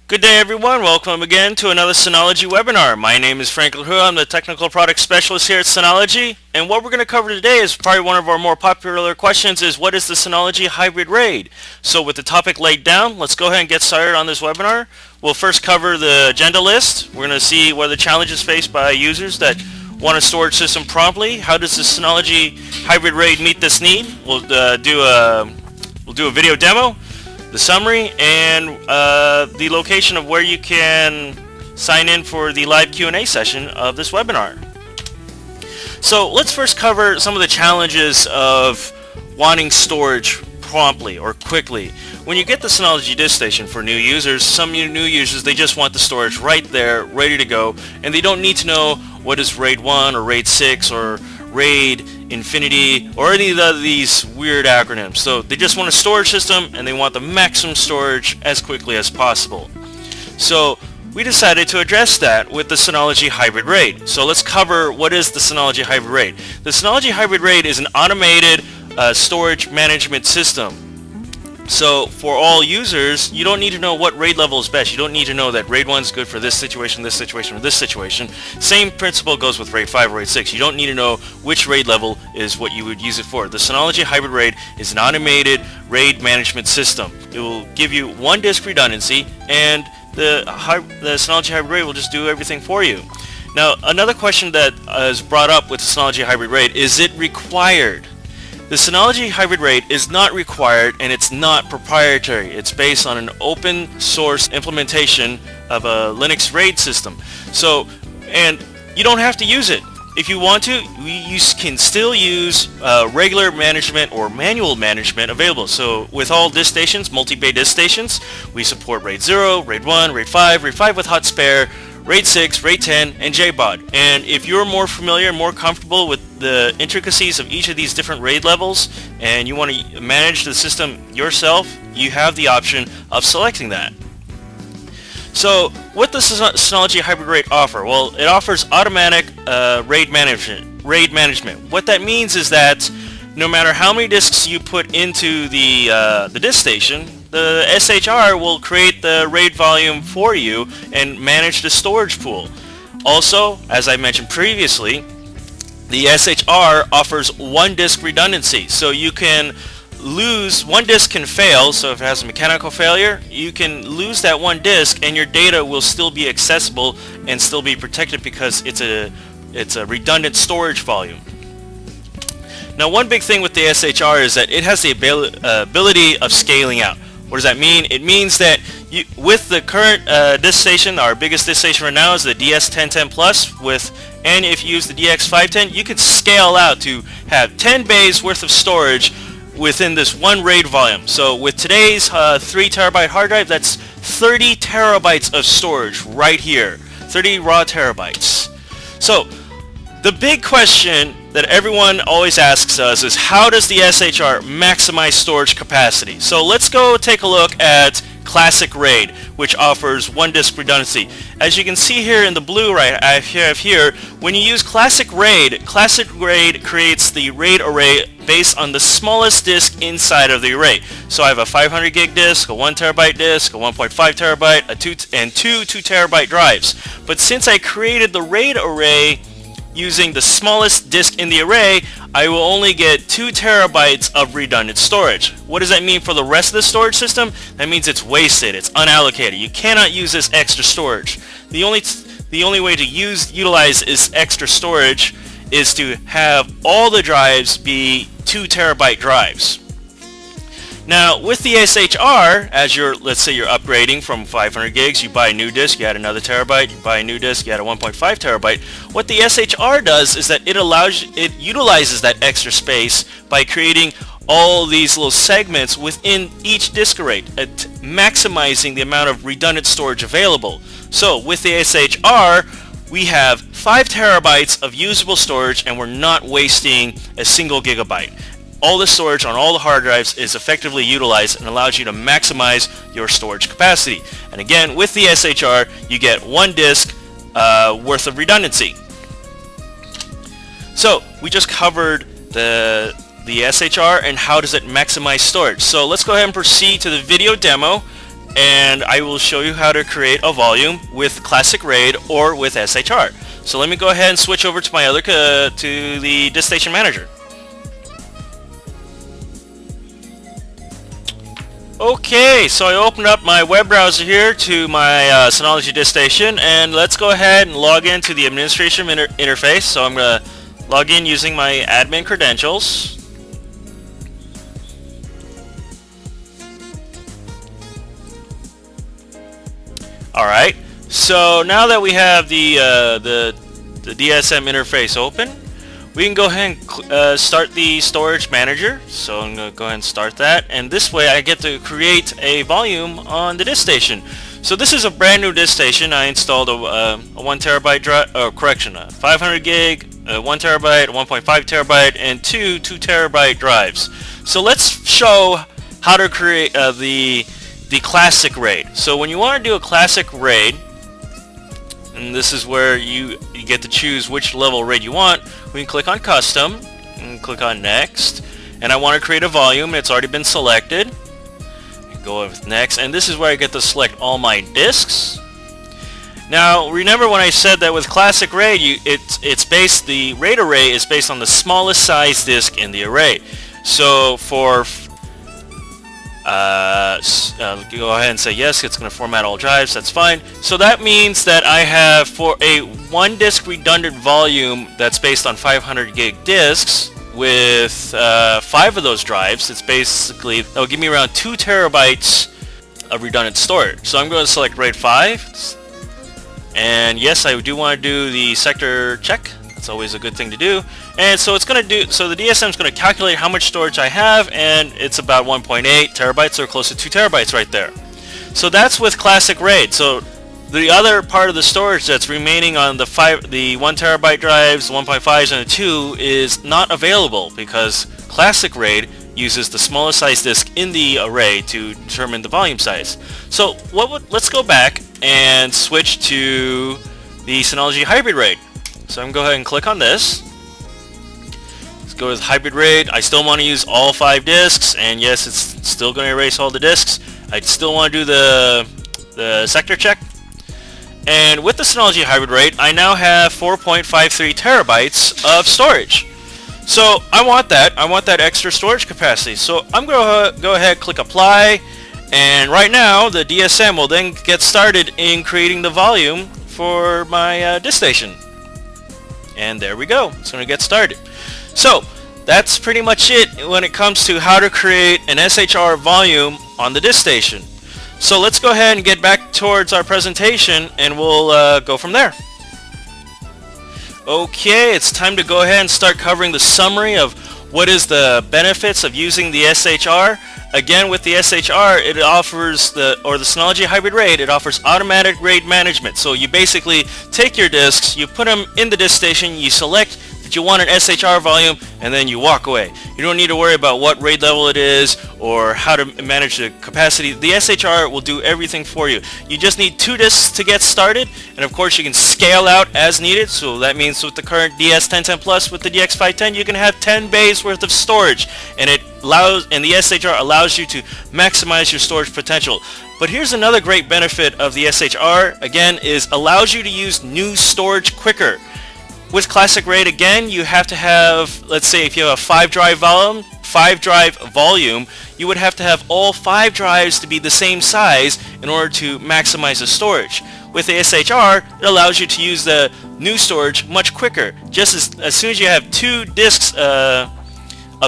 Good day everyone, welcome again to another Synology webinar. My name is Frank LaHua, I'm the Technical Product Specialist here at Synology, and what we're going to cover today is probably one of our more popular questions is what is the Synology Hybrid Raid? So with the topic laid down, let's go ahead and get started on this webinar. We'll first cover the agenda list. We're going to see what are the challenges faced by users that want a storage system promptly. How does the Synology Hybrid Raid meet this need? We'll do a video demo, the summary, and the location of where you can sign in for the live Q&A session of this webinar. So let's first cover some of the challenges of wanting storage promptly or quickly. When you get the Synology Disk Station for new users, some new users, they just want the storage right there, ready to go, and they don't need to know what is RAID 1 or RAID 6 or RAID Infinity or any of these weird acronyms. So they just want a storage system and they want the maximum storage as quickly as possible. So we decided to address that with the Synology Hybrid Raid. So let's cover what is the Synology Hybrid Raid. The Synology Hybrid Raid is an automated storage management system. So for all users, you don't need to know what RAID level is best. You don't need to know that RAID 1 is good for this situation, or this situation. Same principle goes with RAID 5 or RAID 6. You don't need to know which RAID level is what you would use it for. The Synology Hybrid Raid is an automated RAID management system. It will give you one disk redundancy, and the Synology Hybrid Raid will just do everything for you. Now, another question that is brought up with the Synology Hybrid Raid, is it required? The Synology Hybrid Raid is not required and it's not proprietary. It's based on an open source implementation of a Linux RAID system. So, and you don't have to use it. If you want to, you can still use regular management or manual management available. So with all disk stations, multi-bay disk stations, we support RAID 0, RAID 1, RAID 5 with hot spare, RAID 6, RAID 10, and JBOD. And if you're more familiar and more comfortable with the intricacies of each of these different RAID levels and you want to manage the system yourself, you have the option of selecting that. So what does Synology Hybrid Raid offer? Well, it offers automatic RAID management. What that means is that no matter how many disks you put into the disk station, the SHR will create the RAID volume for you and manage the storage pool. Also, as I mentioned previously, the SHR offers one disk redundancy. So you can lose, one disk can fail, so if it has a mechanical failure, you can lose that one disk and your data will still be accessible and still be protected because it's a redundant storage volume. Now, one big thing with the SHR is that it has the ability of scaling out. What does that mean? It means that with the current disk station, our biggest disk station right now is the DS1010 Plus, and if you use the DX510, you can scale out to have 10 bays worth of storage within this one RAID volume. So with today's 3 terabyte hard drive, that's 30 terabytes of storage right here, 30 raw terabytes. So the big question that everyone always asks us is how does the SHR maximize storage capacity? So let's go take a look at Classic RAID, which offers one disk redundancy. As you can see here in the blue right I have here, when you use Classic RAID creates the RAID array based on the smallest disk inside of the array. So I have a 500 gig disk, a 1 terabyte disk, a 1.5 terabyte, and two 2 terabyte drives. But since I created the RAID array using the smallest disk in the array, I will only get 2 terabytes of redundant storage. What does that mean for the rest of the storage system? That means it's wasted, it's unallocated. You cannot use this extra storage. The only way to utilize this extra storage is to have all the drives be 2 terabyte drives. Now with the SHR, as let's say you're upgrading from 500 gigs, you buy a new disk, you add another terabyte, you buy a new disk, you add a 1.5 terabyte. What the SHR does is that it utilizes that extra space by creating all these little segments within each disk array, maximizing the amount of redundant storage available. So with the SHR, we have 5 terabytes of usable storage and we're not wasting a single gigabyte. All the storage on all the hard drives is effectively utilized and allows you to maximize your storage capacity. And again, with the SHR, you get one disk worth of redundancy. So we just covered the SHR and how does it maximize storage. So let's go ahead and proceed to the video demo and I will show you how to create a volume with Classic RAID or with SHR. So let me go ahead and switch over to my other to the disk station manager. Okay, so I opened up my web browser here to my Synology disk station, and let's go ahead and log into the administration interface. So I'm going to log in using my admin credentials. Alright, so now that we have the DSM interface open, we can go ahead and start the storage manager. So I'm going to go ahead and start that, and this way I get to create a volume on the disk station. So this is a brand new disk station. I installed a 1 terabyte drive, a 500 gig, a 1 terabyte, a 1.5 terabyte, and two 2 terabyte drives. So let's show how to create the Classic RAID. So when you want to do a Classic RAID, and this is where you get to choose which level RAID you want, we can click on Custom and click on Next, and I want to create a volume. It's already been selected. Go with Next, and this is where I get to select all my disks. Now remember when I said that with Classic RAID, the RAID array is based on the smallest size disk in the array. So for go ahead and say yes, it's going to format all drives, that's fine. So that means that I have, for a 1 disk redundant volume that's based on 500 gig disks with 5 of those drives, it's basically, that will give me around 2 terabytes of redundant storage. So I'm going to select RAID 5, and yes, I do want to do the sector check. That's always a good thing to do. And so it's going to do, so the DSM is going to calculate how much storage I have, and it's about 1.8 terabytes, or close to 2 terabytes right there. So that's with Classic RAID. So the other part of the storage that's remaining on the 1 terabyte drives, 1.5s, and the 2 is not available because Classic RAID uses the smallest size disk in the array to determine the volume size. So let's go back and switch to the Synology Hybrid Raid. So I'm going to go ahead and click on this. Let's go with Hybrid Raid. I still want to use all 5 disks, and yes, it's still going to erase all the disks. I still want to do the sector check. And with the Synology Hybrid Raid, I now have 4.53 terabytes of storage. So I want that extra storage capacity. So I'm going to go ahead, click Apply, and right now the DSM will then get started in creating the volume for my disk station. And there we go. It's going to get started. So that's pretty much it when it comes to how to create an SHR volume on the disk station. So let's go ahead and get back towards our presentation, and we'll go from there. Okay, it's time to go ahead and start covering the summary of what is the benefits of using the SHR. Again, with the SHR, it offers the Synology Hybrid Raid, it offers automatic RAID management. So you basically take your disks, you put them in the disk station, you select that you want an SHR volume, and then you walk away. You don't need to worry about what RAID level it is or how to manage the capacity. The SHR will do everything for you. You just need 2 disks to get started, and of course you can scale out as needed. So that means with the current DS1010 Plus, with the DX510, you can have 10 bays worth of storage, and the SHR allows you to maximize your storage potential. But here's another great benefit of the SHR, again, is allows you to use new storage quicker. With Classic RAID, again, you have to have, let's say if you have a 5 drive volume, you would have to have all 5 drives to be the same size in order to maximize the storage. With the SHR, it allows you to use the new storage much quicker. Just as soon as you have 2 disks of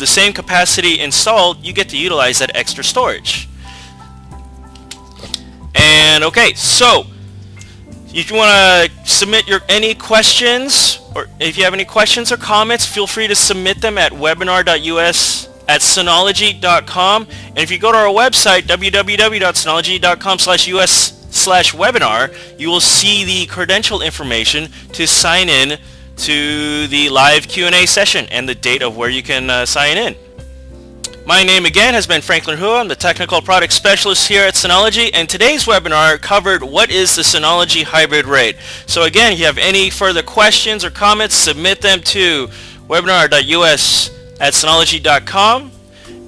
the same capacity installed, you get to utilize that extra storage. And okay, so if you want to submit any questions, or if you have any questions or comments, feel free to submit them at webinar.us@synology.com. And if you go to our website, www.synology.com/us/webinar, you will see the credential information to sign in to the live Q&A session and the date of where you can sign in. My name again has been Franklin Hua. I'm the Technical Product Specialist here at Synology, and today's webinar covered what is the Synology Hybrid Raid. So again, if you have any further questions or comments, submit them to webinar.us@synology.com.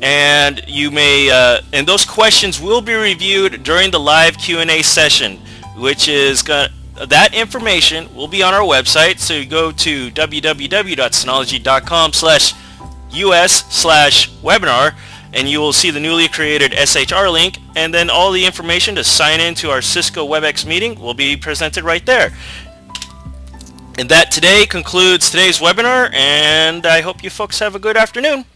and you may and those questions will be reviewed during the live Q&A session, which is that information will be on our website. So you go to www.synology.com/us/webinar, and you will see the newly created SHR link, and then all the information to sign into our Cisco WebEx meeting will be presented right there. And that today concludes today's webinar, and I hope you folks have a good afternoon.